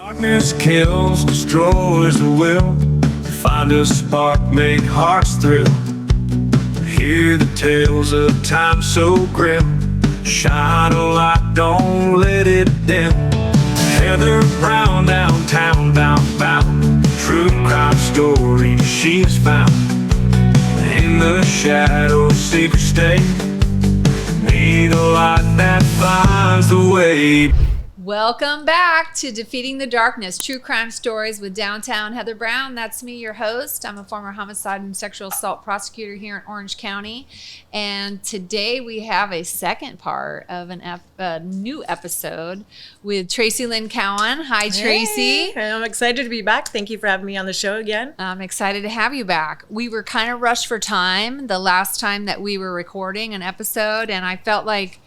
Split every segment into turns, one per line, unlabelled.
Darkness kills, destroys the will. Find a spark, make hearts thrill. Hear the tales of time so grim. Shine a light, don't let it dim. Heather Brown downtown, bound. True crime story she's found. In the shadows, secret stay. Need a light that finds the way.
Welcome back to Defeating the Darkness, True Crime Stories with Downtown Heather Brown. That's me, your host. I'm a former homicide and sexual assault prosecutor here in Orange County. And today we have a second part of a new episode with Traci Lynn Cowan. Hi, Traci.
Hey, I'm excited to be back. Thank you for having me on the show again.
I'm excited to have you back. We were kind of rushed for time the last time that we were recording an episode, and I felt like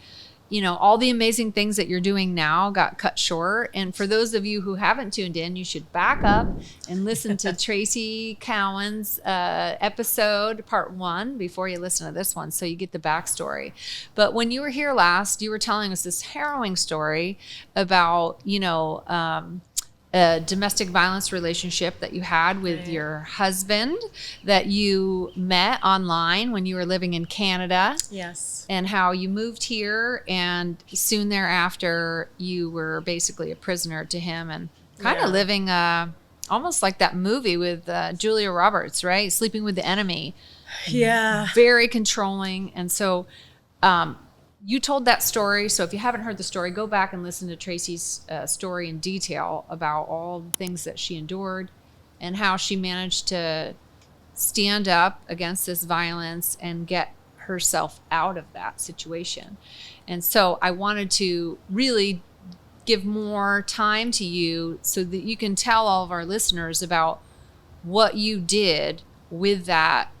all the amazing things that you're doing now got cut short. And for those of you who haven't tuned in, you should back up and listen to Traci Cowan's episode, part 1, before you listen to this one, so you get the backstory. But when you were here last, you were telling us this harrowing story about, a domestic violence relationship that you had with your husband that you met online when you were living in Canada.
Yes.
And how you moved here, and soon thereafter you were basically a prisoner to him and kind of living almost like that movie with Julia Roberts, right? Sleeping with the Enemy.
Yeah.
Very controlling. And so you told that story. So if you haven't heard the story, go back and listen to Traci's story in detail about all the things that she endured and how she managed to stand up against this violence and get herself out of that situation. And so I wanted to really give more time to you so that you can tell all of our listeners about what you did with that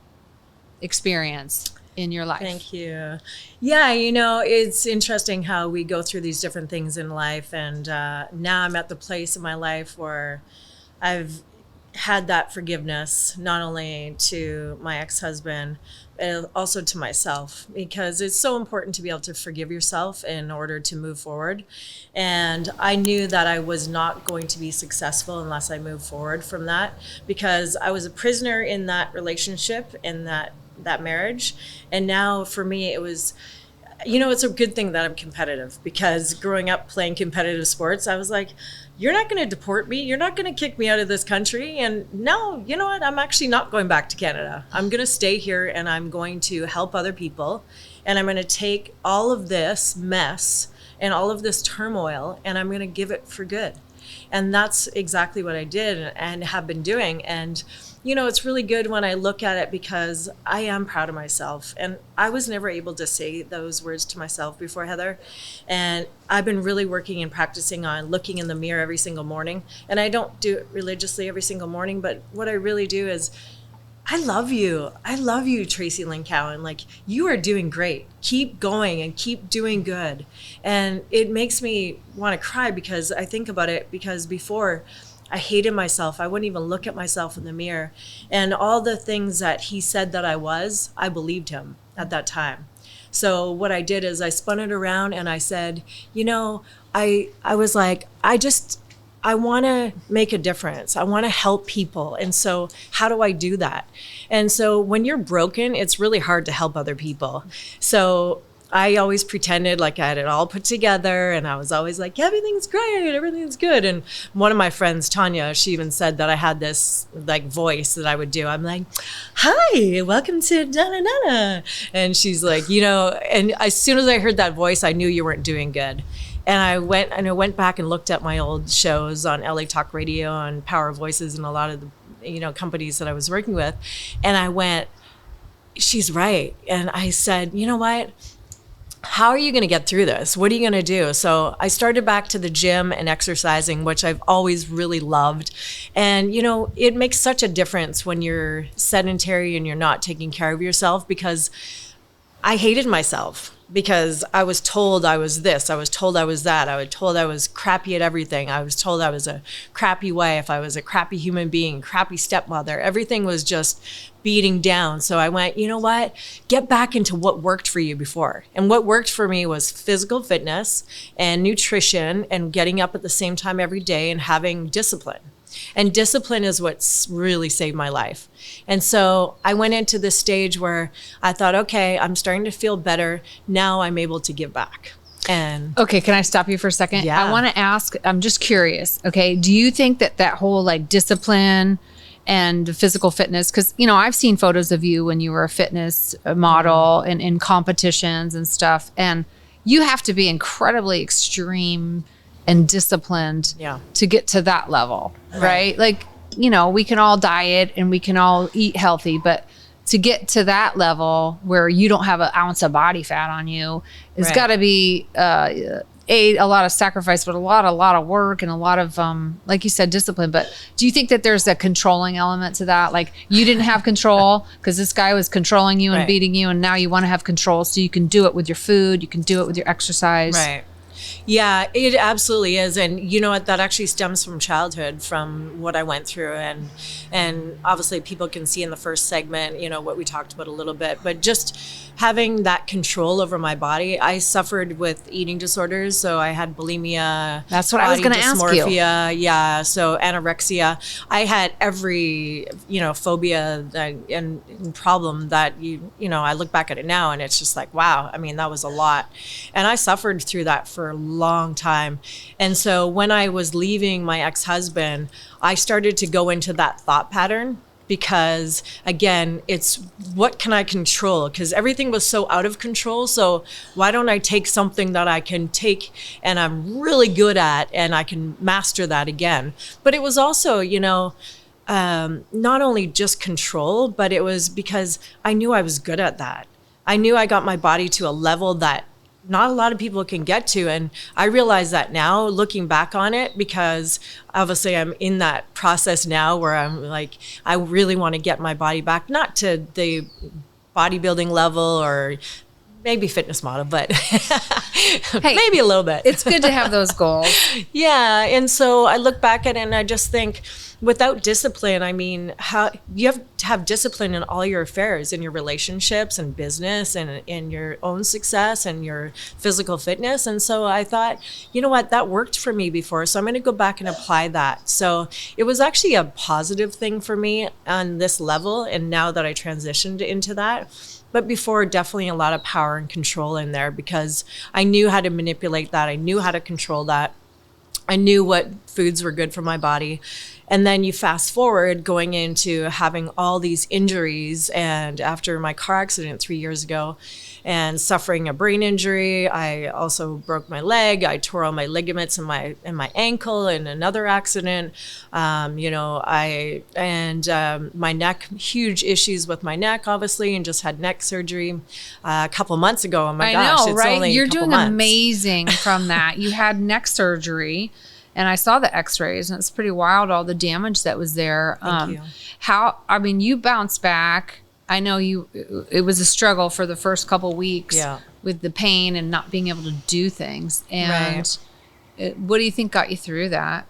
experience in your life.
Thank you. Yeah, it's interesting how we go through these different things in life. And now I'm at the place in my life where I've had that forgiveness, not only to my ex-husband, but also to myself, because it's so important to be able to forgive yourself in order to move forward. And I knew that I was not going to be successful unless I moved forward from that, because I was a prisoner in that relationship, in that marriage. And now for me, it was, it's a good thing that I'm competitive, because growing up playing competitive sports, I was like, you're not going to deport me. You're not going to kick me out of this country. And no, you know what? I'm actually not going back to Canada. I'm going to stay here and I'm going to help other people. And I'm going to take all of this mess and all of this turmoil and I'm going to give it for good. And that's exactly what I did and have been doing. And it's really good when I look at it, because I am proud of myself. And I was never able to say those words to myself before, Heather. And I've been really working and practicing on looking in the mirror every single morning. And I don't do it religiously every single morning, but what I really do is, I love you. I love you, Traci Lynn Cowan. Like, you are doing great. Keep going and keep doing good. And it makes me want to cry, because I think about it, because before I hated myself. I wouldn't even look at myself in the mirror. And all the things that he said that I believed him at that time. So what I did is I spun it around and I said, I was like, I want to make a difference. I want to help people. And so how do I do that? And so when you're broken, it's really hard to help other people. So I always pretended like I had it all put together, and I was always like, everything's great, everything's good. And one of my friends, Tanya, she even said that I had this like voice that I would do. I'm like, hi, welcome to da-da-da-da. And she's like, and as soon as I heard that voice, I knew you weren't doing good. And I went back and looked at my old shows on LA Talk Radio and Power Voices and a lot of the companies that I was working with. And I went, she's right. And I said, you know what? How are you going to get through this? What are you going to do? So I started back to the gym and exercising, which I've always really loved. And, it makes such a difference when you're sedentary and you're not taking care of yourself, because I hated myself. because I was told I was this, I was told I was that, I was told I was crappy at everything. I was told I was a crappy wife, I was a crappy human being, crappy stepmother. Everything was just beating down. So I went, you know what? Get back into what worked for you before. And what worked for me was physical fitness and nutrition and getting up at the same time every day and having discipline. And discipline is what's really saved my life. And so I went into this stage where I thought, okay, I'm starting to feel better. Now I'm able to give back. And
okay, can I stop you for a second?
Yeah.
I want to ask, I'm just curious. Okay. Do you think that whole like discipline and physical fitness, because, you know, I've seen photos of you when you were a fitness model and in competitions and stuff, and you have to be incredibly extreme and disciplined to get to that level, right? Like, you know, we can all diet and we can all eat healthy, but to get to that level where you don't have an ounce of body fat on you, it's got to be a lot of sacrifice, but a lot of work and a lot of, like you said, discipline. But do you think that there's a controlling element to that? Like you didn't have control because this guy was controlling you and beating you, and now you want to have control so you can do it with your food, you can do it with your exercise.
Right. Yeah, it absolutely is. And you know what, that actually stems from childhood, from what I went through. And obviously people can see in the first segment, you know, what we talked about a little bit, but just having that control over my body. I suffered with eating disorders. So I had bulimia.
That's what I was going to ask you.
Yeah. So anorexia. I had every, you know, phobia and problem that you know, I look back at it now and it's just like, wow. I mean, that was a lot. And I suffered through that for a long time. And so when I was leaving my ex-husband, I started to go into that thought pattern, because again, it's what can I control? Because everything was so out of control. So why don't I take something that I can take and I'm really good at and I can master that again? But it was also, you know, not only just control, but it was because I knew I was good at that. I knew I got my body to a level that not a lot of people can get to. And I realize that now, looking back on it, because obviously I'm in that process now where I'm like, I really want to get my body back, not to the bodybuilding level or maybe fitness model, but
hey,
maybe a little bit.
It's good to have those goals.
Yeah. And so I look back at it and I just think, without discipline, I mean, how you have to have discipline in all your affairs, in your relationships and business and in your own success and your physical fitness. And so I thought, you know what, that worked for me before. So I'm going to go back and apply that. So it was actually a positive thing for me on this level. And now that I transitioned into that, but before, definitely a lot of power and control in there, because I knew how to manipulate that. I knew how to control that. I knew what foods were good for my body. And then you fast forward going into having all these injuries, and after my car accident 3 years ago and suffering a brain injury, I also broke my leg. I tore all my ligaments in my ankle in another accident. You know, my neck, huge issues with my neck, obviously, and just had neck surgery a couple months ago. Oh my gosh,
know,
it's
right?
only
You're
a couple
doing
months.
amazing from that. You had neck surgery. And I saw the x-rays and it's pretty wild, all the damage that was there.
Thank you.
I mean, you bounced back. I know it was a struggle for the first couple weeks with the pain and not being able to do things. And what do you think got you through that?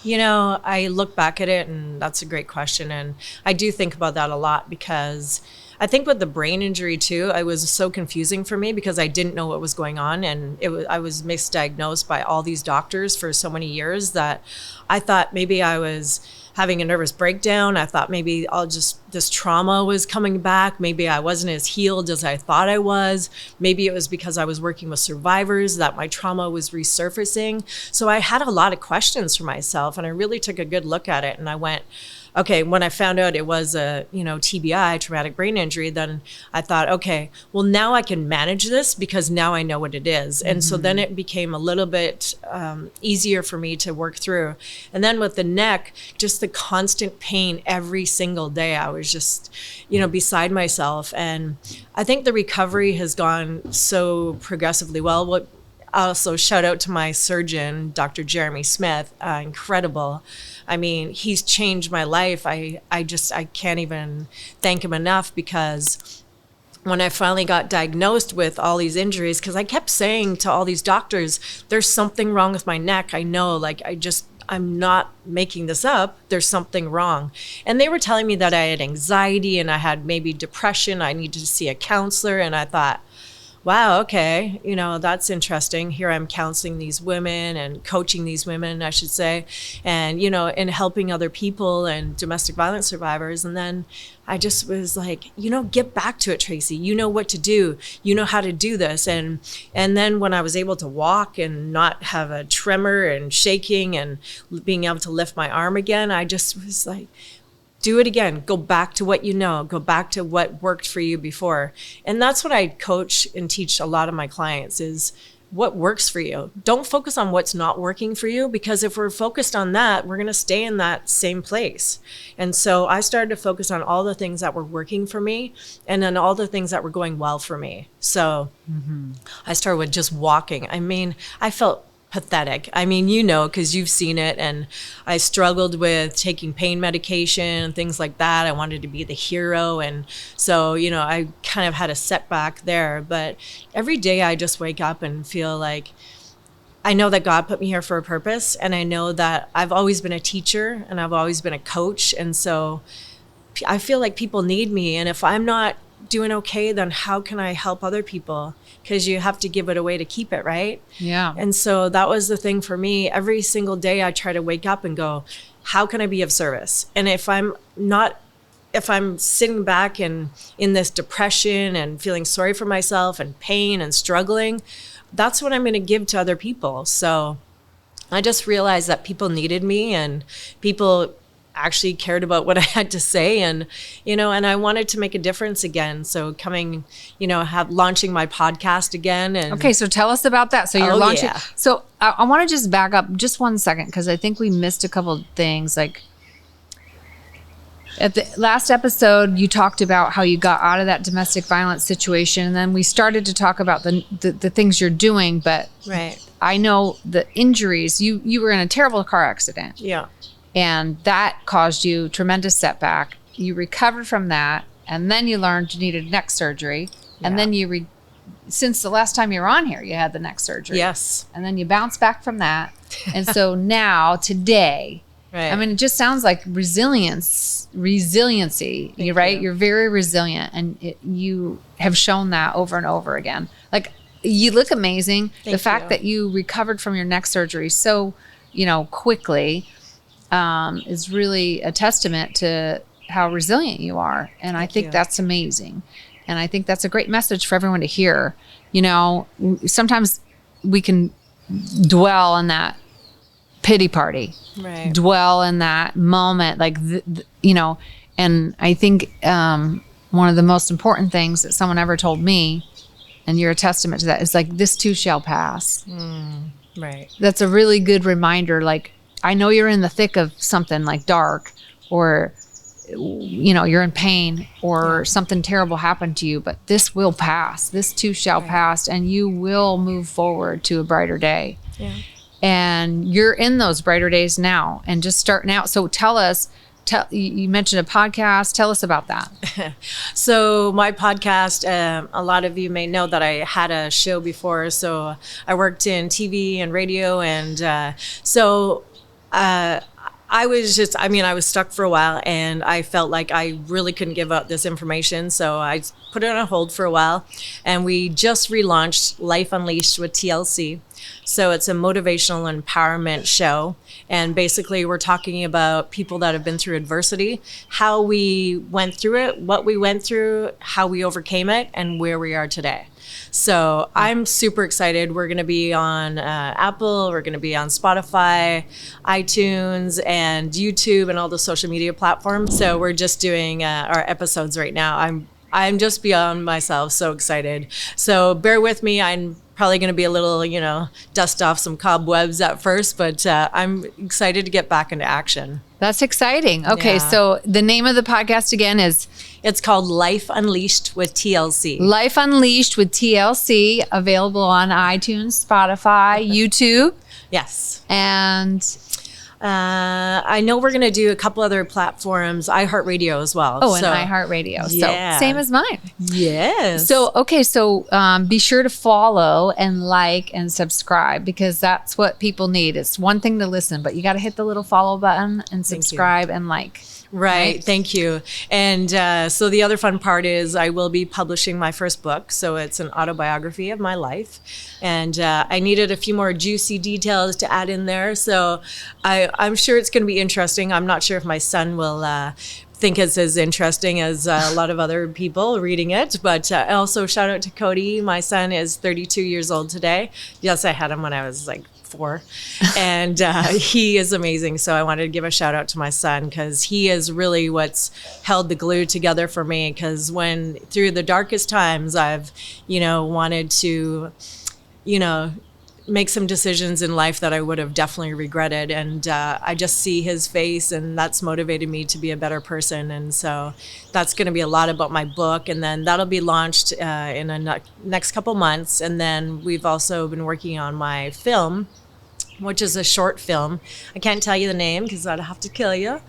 You know, I look back at it and that's a great question. And I do think about that a lot, because I think with the brain injury too, it was so confusing for me because I didn't know what was going on. And I was misdiagnosed by all these doctors for so many years that I thought maybe I was having a nervous breakdown. I thought maybe this trauma was coming back. Maybe I wasn't as healed as I thought I was. Maybe it was because I was working with survivors that my trauma was resurfacing. So I had a lot of questions for myself, and I really took a good look at it. And I went, okay, when I found out it was a, TBI, traumatic brain injury, then I thought, okay, well, now I can manage this because now I know what it is. And so then it became a little bit easier for me to work through. And then with the neck, just the constant pain every single day, I was just, beside myself. And I think the recovery has gone so progressively well. Also, shout out to my surgeon, Dr. Jeremy Smith, incredible. I mean, he's changed my life. I can't even thank him enough, because when I finally got diagnosed with all these injuries, because I kept saying to all these doctors, there's something wrong with my neck. I know, like, I'm not making this up. There's something wrong. And they were telling me that I had anxiety and I had maybe depression. I needed to see a counselor. And I thought, wow, okay, that's interesting. Here I'm counseling these women and coaching these women, I should say, and, and helping other people and domestic violence survivors. And then I just was like, get back to it, Traci. You know what to do. You know how to do this. And then when I was able to walk and not have a tremor and shaking and being able to lift my arm again, I just was like, do it again. Go back to what you know. Go back to what worked for you before. And that's what I coach and teach a lot of my clients is what works for you. Don't focus on what's not working for you, because if we're focused on that, we're going to stay in that same place. And so I started to focus on all the things that were working for me and then all the things that were going well for me. So I started with just walking. I mean, I felt pathetic. I mean, because you've seen it. And I struggled with taking pain medication and things like that. I wanted to be the hero. And so, I kind of had a setback there. But every day I just wake up and feel like I know that God put me here for a purpose. And I know that I've always been a teacher and I've always been a coach. And so I feel like people need me. And if I'm not doing okay, then how can I help other people? Because you have to give it away to keep it, right?
Yeah.
And so that was the thing for me. Every single day I try to wake up and go, how can I be of service? And if I'm sitting back and in this depression and feeling sorry for myself and pain and struggling, that's what I'm going to give to other people. So I just realized that people needed me and people actually cared about what I had to say, and and I wanted to make a difference again. So launching my podcast again. And
okay, so tell us about that. So you're launching.
Yeah.
So I want to just back up just 1 second, because I think we missed a couple of things. Like at the last episode, you talked about how you got out of that domestic violence situation, and then we started to talk about the things you're doing. But
right,
I know the injuries. You were in a terrible car accident.
Yeah.
And that caused you tremendous setback. You recovered from that, and then you learned you needed neck surgery.
Yeah.
And then since the last time you were on here, you had the neck surgery.
Yes.
And then you bounced back from that. And so now, today,
right.
I mean, it just sounds like resiliency. You're right. You're very resilient, and you have shown that over and over again. Like, you look amazing. The fact that you recovered from your neck surgery so, quickly, is really a testament to how resilient you are. And I think that's amazing. And I think that's a great message for everyone to hear. Sometimes we can dwell in that pity party,
right,
dwell in that moment, like, and I think one of the most important things that someone ever told me, and you're a testament to that, is like, this too shall pass.
Right.
That's a really good reminder. Like, I know you're in the thick of something like dark, or, you're in pain, or something terrible happened to you, but this will pass. This too shall pass, and you will move forward to a brighter day.
Yeah.
And you're in those brighter days now, and just starting out. So tell us, you mentioned a podcast. Tell us about that.
So my podcast, a lot of you may know that I had a show before. So I worked in TV and radio, and I was stuck for a while, and I felt like I really couldn't give out this information. So I put it on hold for a while, and we just relaunched Life Unleashed with TLC. So it's a motivational empowerment show. And basically we're talking about people that have been through adversity, how we went through it, what we went through, how we overcame it, and where we are today. So I'm super excited. We're going to be on Apple, we're going to be on Spotify, iTunes, and YouTube, and all the social media platforms. So we're just doing our episodes right now. I'm just beyond myself, so excited. So bear with me. I'm probably going to be a little, dust off some cobwebs at first, but I'm excited to get back into action.
That's exciting. Okay,
Yeah.
so the name of the podcast again is?
It's called Life Unleashed with TLC.
Life Unleashed with TLC, available on iTunes, Spotify, YouTube.
Yes.
And
I know we're going to do a couple other platforms, iHeartRadio as well.
Oh, and iHeartRadio.
Yeah.
So same as mine.
Yes.
So, okay. So be sure to follow and like and subscribe, because that's what people need. It's one thing to listen, but you got to hit the little follow button and subscribe and like.
Right. Thank you. And so the other fun part is I will be publishing my first book. So it's an autobiography of my life. And I needed a few more juicy details to add in there. So I'm sure it's going to be interesting. I'm not sure if my son will think it's as interesting as a lot of other people reading it. But also shout out to Cody. My son is 32 years old today. Yes, I had him when I was like 4. And he is amazing. So I wanted to give a shout out to my son, because he is really what's held the glue together for me. Because when through the darkest times, I've, wanted to, make some decisions in life that I would have definitely regretted. And I just see his face, and that's motivated me to be a better person. And so that's going to be a lot about my book. And then that'll be launched in the next couple months. And then we've also been working on my film, which is a short film. I can't tell you the name because I'd have to kill you.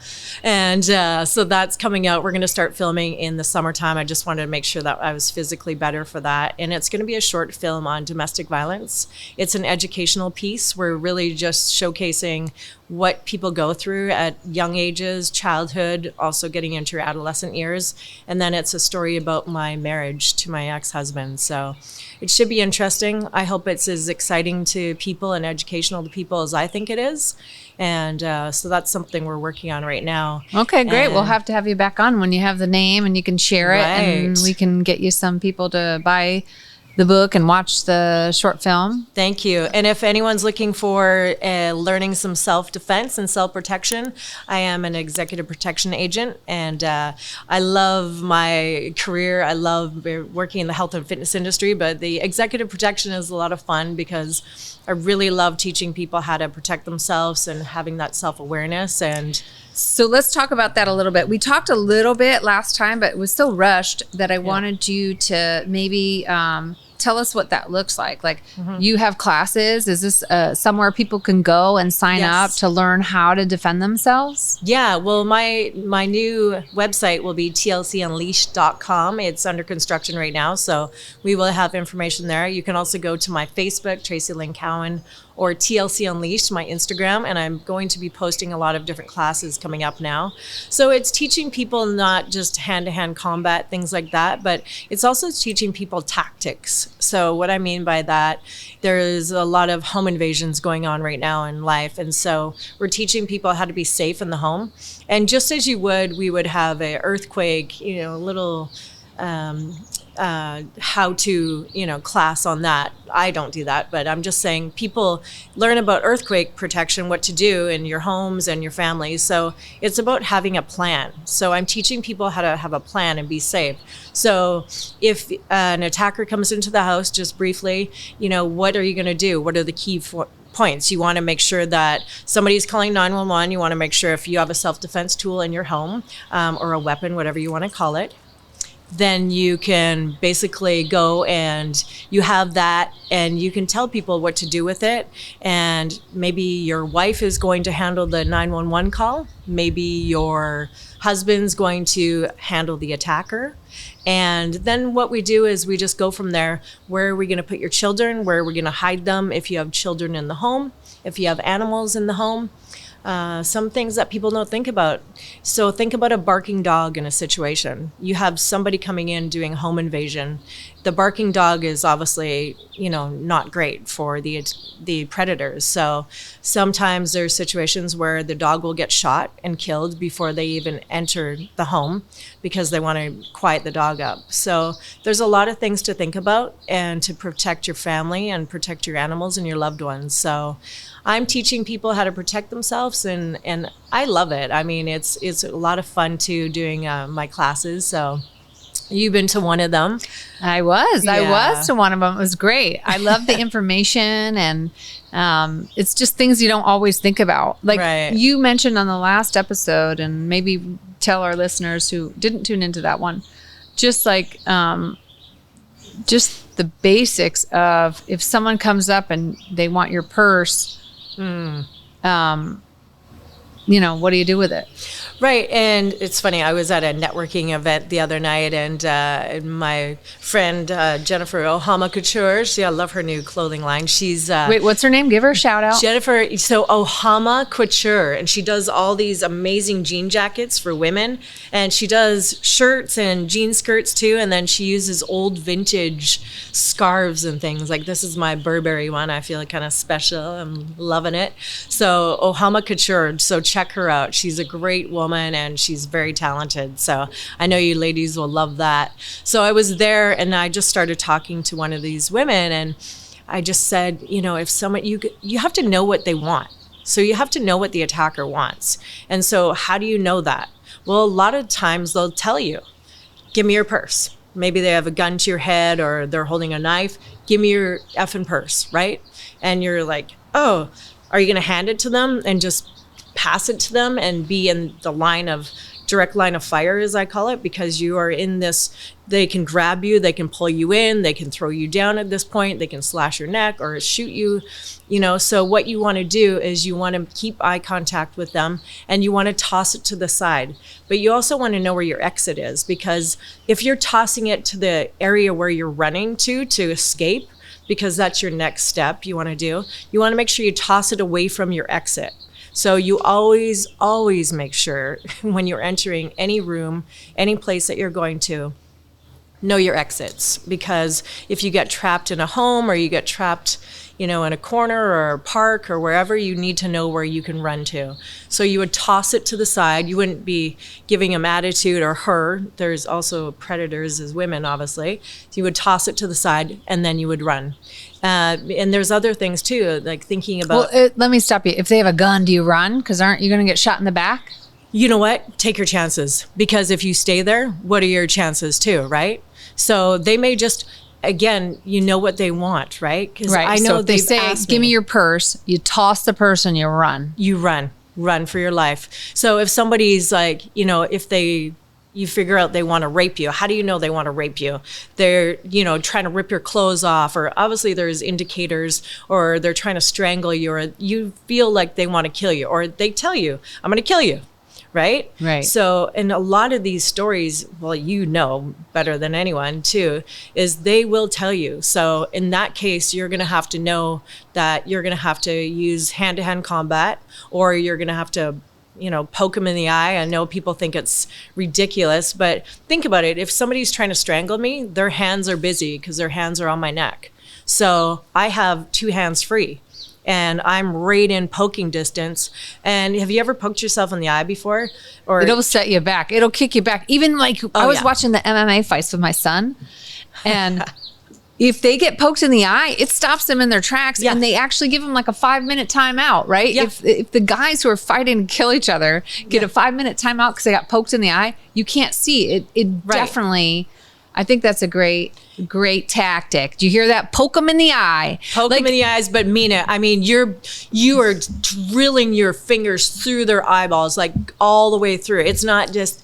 And so that's coming out. We're going to start filming in the summertime. I just wanted to make sure that I was physically better for that. And it's going to be a short film on domestic violence. It's an educational piece. We're really just showcasing what people go through at young ages, childhood, also getting into your adolescent years. And then it's a story about my marriage to my ex-husband. So it should be interesting. I hope it's as exciting to people and educational to people as I think it is. And so that's something we're working on right now.
Okay, great.
And
We'll have to have you back on when you have the name and you can share it, and we can get you some people to buy the book and watch the short film.
Thank you. And if anyone's looking for learning some self-defense and self-protection, I am an executive protection agent, and I love my career. I love working in the health and fitness industry, but the executive protection is a lot of fun because I really love teaching people how to protect themselves and having that self-awareness. And
so let's talk about that a little bit. We talked a little bit last time, but it was so rushed that I wanted you to maybe tell us what that looks like. Like, you have classes. Is this somewhere people can go and sign up to learn how to defend themselves?
Yeah, well, my new website will be tlcunleashed.com. It's under construction right now, so we will have information there. You can also go to my Facebook, Traci Lynn Cowan, or TLC Unleashed, my Instagram, and I'm going to be posting a lot of different classes coming up now. So it's teaching people not just hand-to-hand combat, things like that, but it's also teaching people tactics. So what I mean by that, there is a lot of home invasions going on right now in life, and so we're teaching people how to be safe in the home. And just as you would, we would have an earthquake, a little how to, class on that. I don't do that, but I'm just saying people learn about earthquake protection, what to do in your homes and your families. So it's about having a plan. So I'm teaching people how to have a plan and be safe. So if an attacker comes into the house, just briefly, what are you going to do? What are the key points? You want to make sure that somebody's calling 911. You want to make sure if you have a self-defense tool in your home or a weapon, whatever you want to call it, then you can basically go and you have that and you can tell people what to do with it. And maybe your wife is going to handle the 911 call. Maybe your husband's going to handle the attacker. And then what we do is we just go from there. Where are we going to put your children? Where are we going to hide them if you have children in the home? If you have animals in the home? Some things that people don't think about. So think about a barking dog in a situation. You have somebody coming in doing home invasion. The barking dog is obviously, not great for the predators. So sometimes there's situations where the dog will get shot and killed before they even enter the home because they want to quiet the dog up. So there's a lot of things to think about and to protect your family and protect your animals and your loved ones. So I'm teaching people how to protect themselves, and I love it. I mean, it's a lot of fun too doing my classes. So you've been to one of them.
I was to one of them. It was great. I love the information, and it's just things you don't always think about. Like you mentioned on the last episode, and maybe tell our listeners who didn't tune into that one, just like just the basics of if someone comes up and they want your purse, what do you do with it?
Right. And it's funny, I was at a networking event the other night, and my friend Jennifer Ohama Couture, I love her new clothing line. She's
Wait, what's her name? Give her a shout out.
Jennifer, so Ohama Couture, and she does all these amazing jean jackets for women, and she does shirts and jean skirts too, and then she uses old vintage scarves and things. Like, this is my Burberry one. I feel kind of special. I'm loving it. So Ohama Couture, so check her out. She's a great woman, and she's very talented. So I know you ladies will love that. So I was there, and I just started talking to one of these women, and I just said, if someone, you have to know what they want. So you have to know what the attacker wants. And so how do you know that? Well, a lot of times they'll tell you, give me your purse. Maybe they have a gun to your head, or they're holding a knife. Give me your effing purse, right? And you're like, oh, are you going to hand it to them and just pass it to them and be in the direct line of fire, as I call it, because you are in this, they can grab you, they can pull you in, they can throw you down at this point, they can slash your neck or shoot you, so what you want to do is you want to keep eye contact with them, and you want to toss it to the side. But you also want to know where your exit is, because if you're tossing it to the area where you're running to escape, because that's your next step you want to do, you want to make sure you toss it away from your exit. So you always make sure when you're entering any room, any place that you're going to, know your exits. Because if you get trapped in a home, or you get trapped, in a corner or a park or wherever, you need to know where you can run to. So you would toss it to the side. You wouldn't be giving them attitude or her. There's also predators as women, obviously. So you would toss it to the side, and then you would run. And there's other things too, like thinking about.
Well, let me stop you. If they have a gun, do you run? Because aren't you going to get shot in the back?
You know what? Take your chances. Because if you stay there, what are your chances too, right? So they may just, again, what they want, right? Because
right.
I know
so if they say, give me your purse, you toss the purse and you run.
You run for your life. So if somebody's like, you figure out they want to rape you. How do you know they want to rape you? They're, trying to rip your clothes off, or obviously there's indicators, or they're trying to strangle you, or you feel like they want to kill you, or they tell you, I'm going to kill you. Right?
Right.
So, and a lot of these stories, well, better than anyone too, is they will tell you. So in that case, you're going to have to know that you're going to have to use hand-to-hand combat, or you're going to have to, poke them in the eye. I know people think it's ridiculous, but think about it. If somebody's trying to strangle me, their hands are busy because their hands are on my neck. So I have two hands free, and I'm right in poking distance. And have you ever poked yourself in the eye before? Or
it'll set you back. It'll kick you back. Even I was watching the MMA fights with my son, and if they get poked in the eye, it stops them in their tracks, and they actually give them like a 5-minute timeout, right?
Yeah.
If the guys who are fighting to kill each other get a 5-minute timeout because they got poked in the eye, you can't see it. It definitely, I think that's a great tactic. Do you hear that? Poke them in the eye.
Poke them in the eyes, but mean it. I mean, you are drilling your fingers through their eyeballs, like all the way through. It's not just,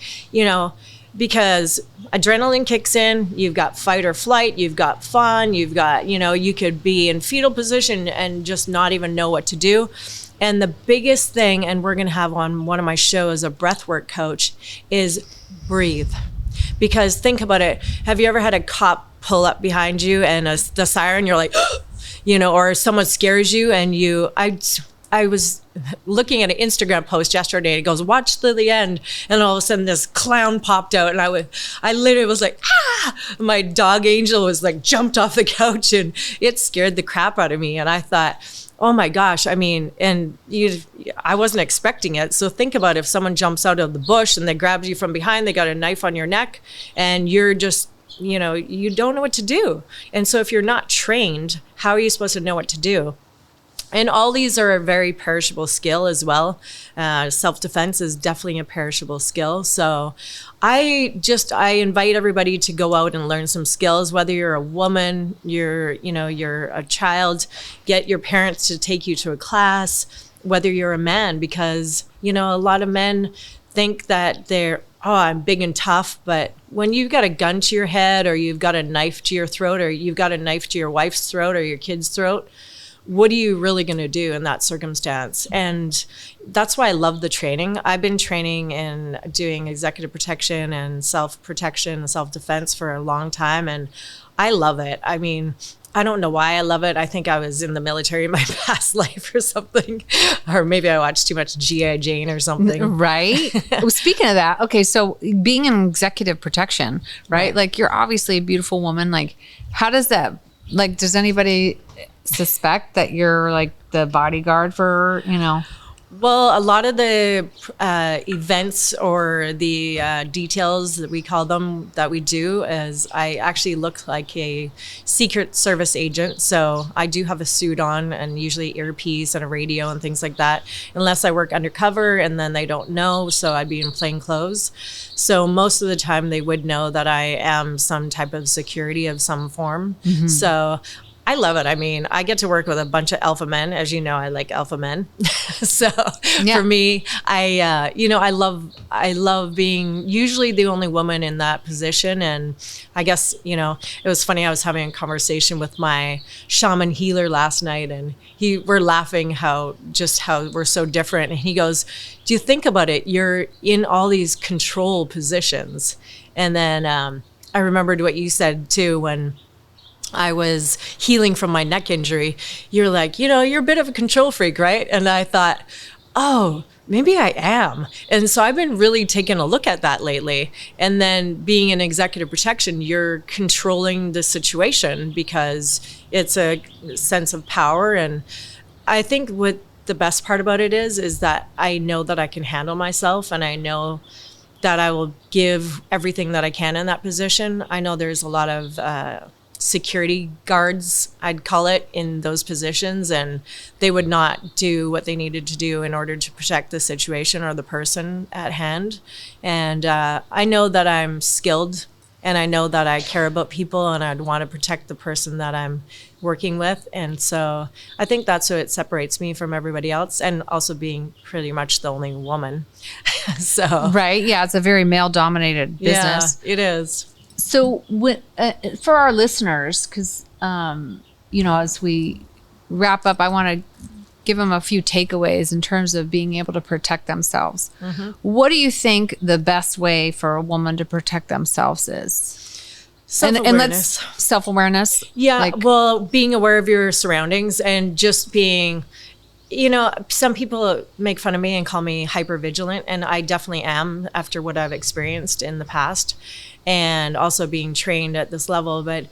because adrenaline kicks in, you've got fight or flight, you've got fun, you've got, you could be in fetal position and just not even know what to do. And the biggest thing, and we're going to have on one of my shows, a breathwork coach, is breathe. Because think about it. Have you ever had a cop pull up behind you and the siren, you're like, or someone scares you and I was looking at an Instagram post yesterday, and it goes, watch to the end. And all of a sudden this clown popped out, and I literally was like, ah! My dog Angel was like jumped off the couch, and it scared the crap out of me. And I thought, oh my gosh, I mean, I wasn't expecting it. So think about if someone jumps out of the bush and they grab you from behind, they got a knife on your neck, and you're just, you don't know what to do. And so if you're not trained, how are you supposed to know what to do? And all these are a very perishable skill as well. Self-defense is definitely a perishable skill. So I invite everybody to go out and learn some skills, whether you're a woman, you're a child, get your parents to take you to a class, whether you're a man, because, a lot of men think that I'm big and tough, but when you've got a gun to your head, or you've got a knife to your throat, or you've got a knife to your wife's throat or your kid's throat, what are you really going to do in that circumstance? And that's why I love the training. I've been training in doing executive protection and self-protection and self-defense for a long time, and I love it. I mean, I don't know why I love it. I think I was in the military in my past life or something. Or maybe I watched too much G.I. Jane or something.
Right. Well, speaking of that, okay, so being in executive protection, right? Like, you're obviously a beautiful woman. Like, how does that, like, does anybody suspect that you're like the bodyguard for, you know?
Well, a lot of the events or the details that we call them that we do is I actually look like a Secret Service agent. So I do have a suit on and usually earpiece and a radio and things like that, unless I work undercover and then they don't know. So I'd be in plain clothes. So most of the time they would know that I am some type of security of some form. So I love it. I mean, I get to work with a bunch of alpha men. As you know, I like alpha men. So for me, I love being usually the only woman in that position. And I guess, it was funny. I was having a conversation with my shaman healer last night, and we're laughing how we're so different. And he goes, do you think about it? You're in all these control positions. And then I remembered what you said too, when I was healing from my neck injury. You're like, you're a bit of a control freak, right? And I thought, oh, maybe I am. And so I've been really taking a look at that lately. And then being in executive protection, you're controlling the situation because it's a sense of power. And I think what the best part about it is that I know that I can handle myself, and I know that I will give everything that I can in that position. I know there's a lot of security guards, I'd call it, in those positions, and they would not do what they needed to do in order to protect the situation or the person at hand. And I know that I'm skilled, and I know that I care about people, and I'd want to protect the person that I'm working with. And so I think that's what it separates me from everybody else, and also being pretty much the only woman. So
Right. Yeah. It's a very male dominated business.
Yeah, it is.
So for our listeners, because, as we wrap up, I want to give them a few takeaways in terms of being able to protect themselves. What do you think the best way for a woman to protect themselves is?
Self-awareness.
Self-awareness.
Yeah. Well, being aware of your surroundings and just being, some people make fun of me and call me hypervigilant, and I definitely am after what I've experienced in the past, and also being trained at this level. But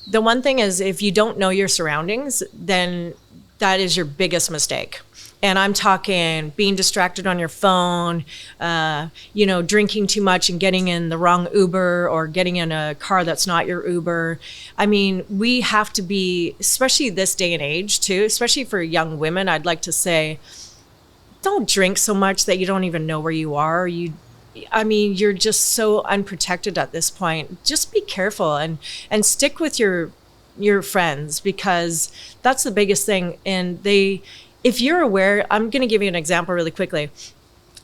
the one thing is, if you don't know your surroundings, then that is your biggest mistake. And I'm talking being distracted on your phone, drinking too much and getting in the wrong Uber or getting in a car that's not your Uber. I mean, we have to be, especially this day and age too, especially for young women, I'd like to say, don't drink so much that you don't even know where you are. You're just so unprotected at this point. Just be careful and stick with your friends, because that's the biggest thing. And if you're aware, I'm going to give you an example really quickly.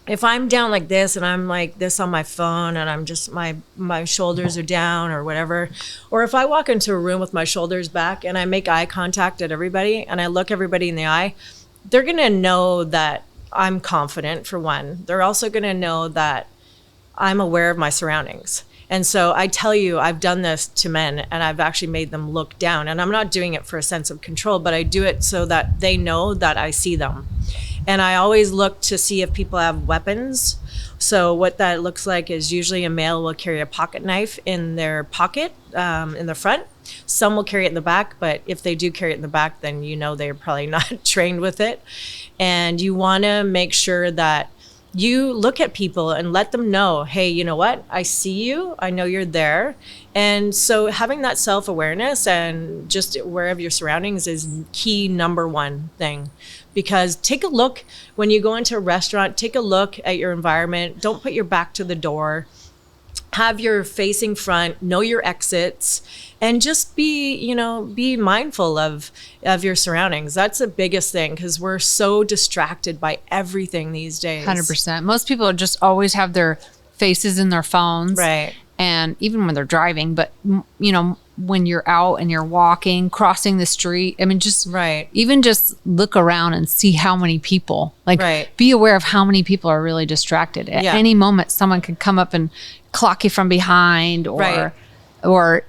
If I'm down like this and I'm like this on my phone and I'm just, my shoulders are down or whatever, or if I walk into a room with my shoulders back and I make eye contact at everybody and I look everybody in the eye, they're going to know that I'm confident, for one. They're also going to know that I'm aware of my surroundings. And so I tell you, I've done this to men, and I've actually made them look down. And I'm not doing it for a sense of control, but I do it so that they know that I see them. And I always look to see if people have weapons. So what that looks like is usually a male will carry a pocket knife in their pocket, in the front. Some will carry it in the back, but if they do carry it in the back, then they're probably not trained with it. And you want to make sure that you look at people and let them know, hey, you know what? I see you. I know you're there. And so having that self-awareness and just aware of your surroundings is key number one thing. Because take a look when you go into a restaurant, take a look at your environment. Don't put your back to the door. Have your facing front, know your exits, and just be mindful of your surroundings. That's the biggest thing, because we're so distracted by everything these days.
100%. Most people just always have their faces in their phones.
Right.
And even when they're driving, but you know, when you're out and you're walking, crossing the street, I mean, just
Right.
even just look around and see how many people, like
Right.
be aware of how many people are really distracted. At
Yeah.
any moment, someone could come up and clock you from behind, or,
Right.
or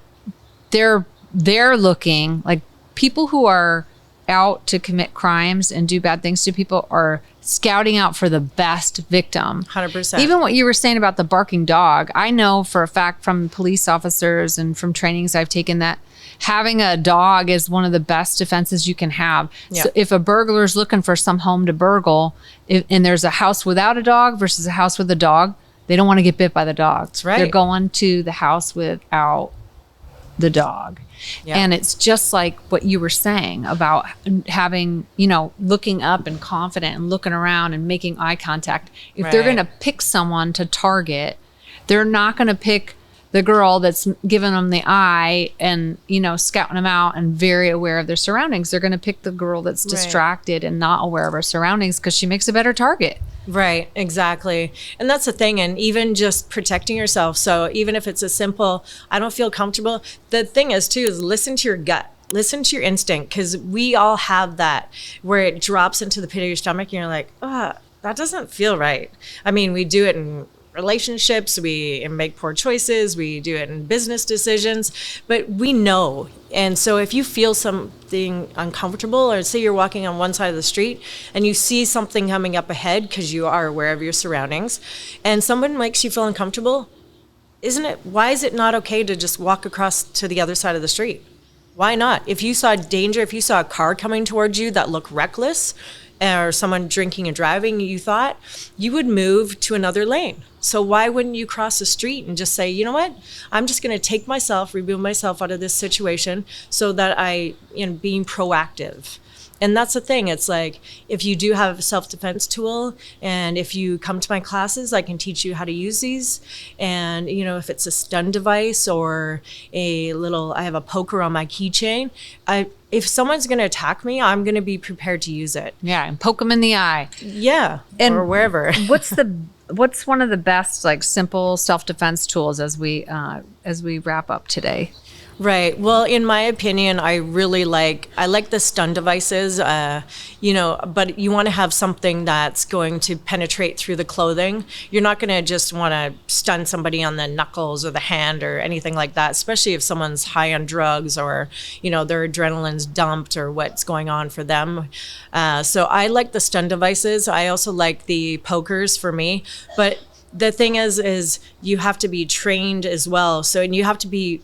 they're looking, like people who are out to commit crimes and do bad things to people are scouting out for the best victim.
100%.
Even what you were saying about the barking dog, I know for a fact from police officers and from trainings I've taken that having a dog is one of the best defenses you can have.
Yeah.
So if a burglar's looking for some home to burgle, and there's a house without a dog versus a house with a dog, they don't want to get bit by the dog.
That's right.
They're going to the house without the dog.
Yeah.
And it's just like what you were saying about having, you know, looking up and confident and looking around and making eye contact. If they're
Right.
going to pick someone to target, they're not going to pick the girl that's giving them the eye and, you know, scouting them out and very aware of their surroundings. They're going to pick the girl that's
Right.
distracted and not aware of her surroundings because she makes a better target.
Right, exactly. And that's the thing. And even just protecting yourself. So even if it's a simple, I don't feel comfortable, the thing is too, is listen to your gut. Listen to your instinct, because we all have that where it drops into the pit of your stomach and you're like, that doesn't feel right. I mean, we do it in relationships, we make poor choices, we do it in business decisions, but we know. And so if you feel something uncomfortable, or say you're walking on one side of the street and you see something coming up ahead because you are aware of your surroundings, and someone makes you feel uncomfortable, why is it not okay to just walk across to the other side of the street? Why not? If you saw danger, if you saw a car coming towards you that looked reckless, or someone drinking and driving, you thought, you would move to another lane. So why wouldn't you cross the street and just say, you know what, I'm just going to remove myself out of this situation so that being proactive. And that's the thing. It's like, if you do have a self-defense tool, and if you come to my classes, I can teach you how to use these. And, you know, if it's a stun device or I have a poker on my keychain, if someone's going to attack me, I'm going to be prepared to use it.
Yeah, and poke them in the eye.
Yeah,
And
or wherever.
What's one of the best, like, simple self-defense tools as we wrap up today?
Right. Well, in my opinion, I like the stun devices, but you want to have something that's going to penetrate through the clothing. You're not going to just want to stun somebody on the knuckles or the hand or anything like that, especially if someone's high on drugs or, you know, their adrenaline's dumped or what's going on for them. So I like the stun devices. I also like the pokers for me. But the thing is you have to be trained as well. So, and you have to be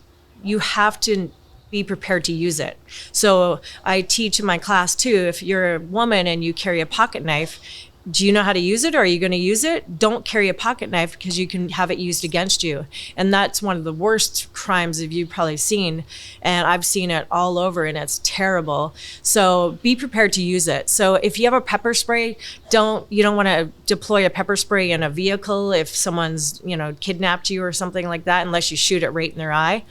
prepared to use it. So I teach in my class too, if you're a woman and you carry a pocket knife, do you know how to use it? Or are you going to use it? Don't carry a pocket knife, because you can have it used against you. And that's one of the worst crimes that you've probably seen. And I've seen it all over, and it's terrible. So be prepared to use it. So if you have a pepper spray, you don't want to deploy a pepper spray in a vehicle if someone's, you know, kidnapped you or something like that, unless you shoot it right in their eye.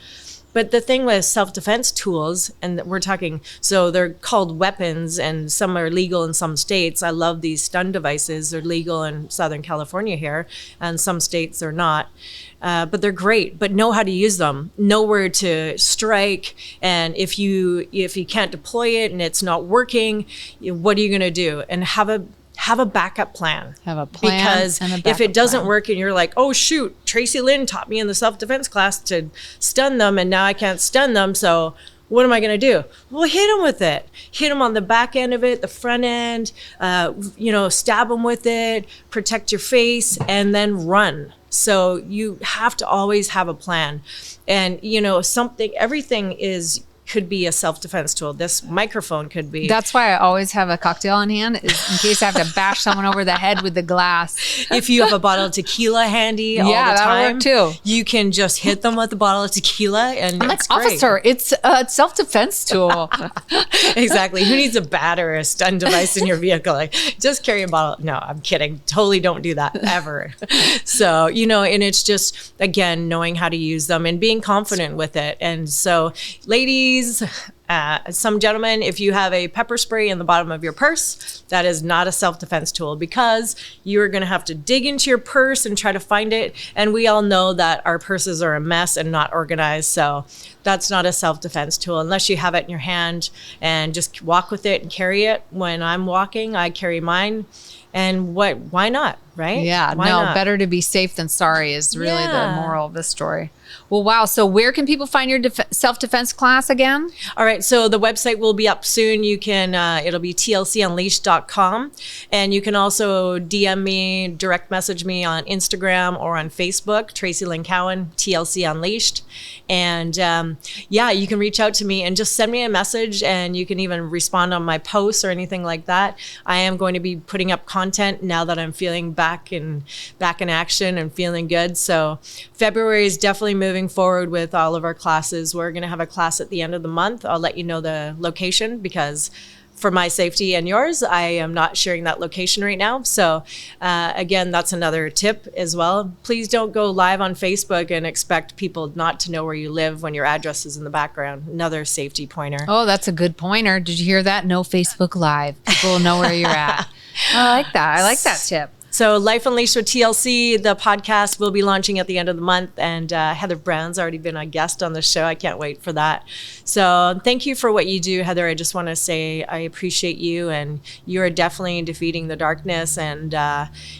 But the thing with self-defense tools, and we're talking, so they're called weapons, and some are legal in some states. I love these stun devices. They're legal in Southern California here, and some states they're not. But they're great, but know how to use them. Know where to strike, and if you can't deploy it and it's not working, what are you going to do? And have a backup plan.
Have a plan.
Because
and a
if
backup
it doesn't
plan.
work and you're like, oh shoot, Traci Lynn taught me in the self-defense class to stun them, and now I can't stun them, so what am I going to do? Well, hit them with it. Hit them on the back end of it, the front end, stab them with it, protect your face, and then run. So you have to always have a plan. And, you know, everything could be a self-defense tool. This microphone could be.
That's why I always have a cocktail in hand, is in case I have to bash someone over the head with the glass.
If you have a bottle of tequila handy all the
that'll
time,
work too.
You can just hit them with a bottle of tequila, and
I'm like,
it's great.
officer, it's a self-defense tool.
Exactly. Who needs a bat or a stun device in your vehicle? Like, just carry a bottle. No, I'm kidding. Totally don't do that ever. So, you know, and it's just, again, knowing how to use them and being confident with it. And so, ladies, Some gentlemen, if you have a pepper spray in the bottom of your purse, that is not a self-defense tool, because you are going to have to dig into your purse and try to find it. And we all know that our purses are a mess and not organized. So that's not a self-defense tool unless you have it in your hand and just walk with it and carry it. When I'm walking, I carry mine. And why not, right?
Yeah,
Why
no,
not?
better to be safe than sorry is really the moral of this story. Well, wow. So where can people find your self-defense class again?
All right, so the website will be up soon. You can, it'll be tlcunleashed.com. And you can also DM me, direct message me on Instagram or on Facebook, Traci Lynn Cowan, TLC Unleashed. And yeah, you can reach out to me and just send me a message, and you can even respond on my posts or anything like that. I am going to be putting up content now that I'm feeling back in action and feeling good. So February is definitely moving forward with all of our classes. We're going to have a class at the end of the month. I'll let you know the location, because for my safety and yours, I am not sharing that location right now. So again, that's another tip as well. Please don't go live on Facebook and expect people not to know where you live when your address is in the background. Another safety pointer.
Oh, that's a good pointer. Did you hear that? No Facebook Live. People will know where you're at. I like that. I like that tip.
So Life Unleashed with TLC, the podcast will be launching at the end of the month. And Heather Brown's already been a guest on the show. I can't wait for that. So thank you for what you do, Heather. I just want to say I appreciate you, and you are definitely defeating the darkness. And,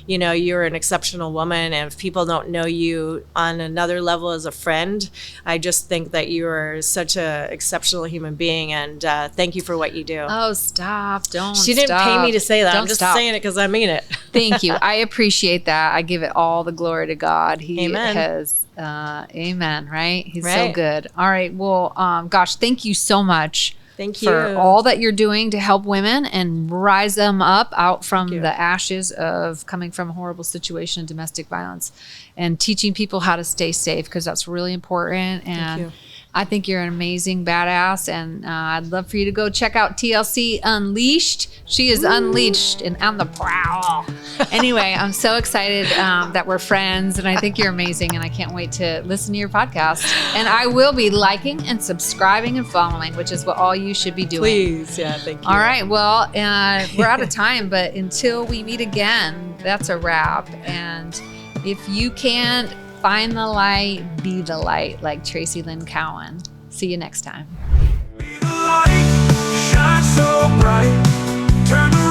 you know, you're an exceptional woman. And if people don't know you on another level as a friend, I just think that you are such an exceptional human being. And thank you for what you do.
Oh, stop. Don't
She didn't pay me to say that.
Don't
I'm just
stop.
saying it because I mean it.
Thank you. I appreciate that. I give it all the glory to God. He
Amen.
has, amen, right? He's so
Right.
good. All right. Well, gosh, thank you so much.
Thank you.
For all that you're doing to help women and rise them up out from
you.
the ashes of coming from a horrible situation of domestic violence, and teaching people how to stay safe, because that's really important. And
you.
I think you're an amazing badass, and I'd love for you to go check out TLC Unleashed. She is unleashed and on the prowl. Anyway, I'm so excited that we're friends, and I think you're amazing, and I can't wait to listen to your podcast. And I will be liking and subscribing and following, which is what all you should be doing.
Please. Yeah, thank you.
All right. Well, we're out of time, but until we meet again, that's a wrap. And if you can't find the light, be the light, like Traci Lynn Cowan. See you next time.
Be the light, shine so bright, turn the